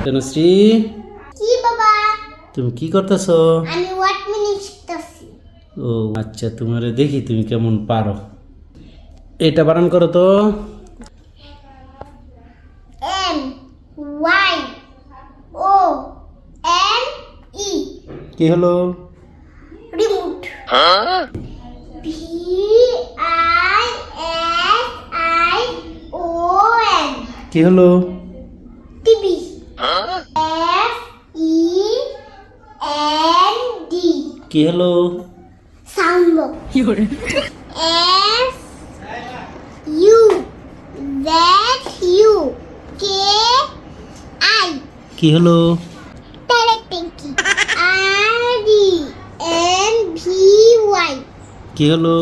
তনুশ্রী, কি বাবা? তুমি কি করতেছো? আমি ওয়াট মিনিং শিখতেছি। ও আচ্ছা, তোমারে দেখি তুমি কেমন পারো। এটা বানান করো তো। M Y O N E কি হলো? Remote. V I S I O N কি হলো? TV. F E N D কি হলো? Sound box. S U Z U K I কি হলো? ডাইরেক্ট ট্যাঙ্কি। আর ডি এন ভি ওয়াই কি হলো?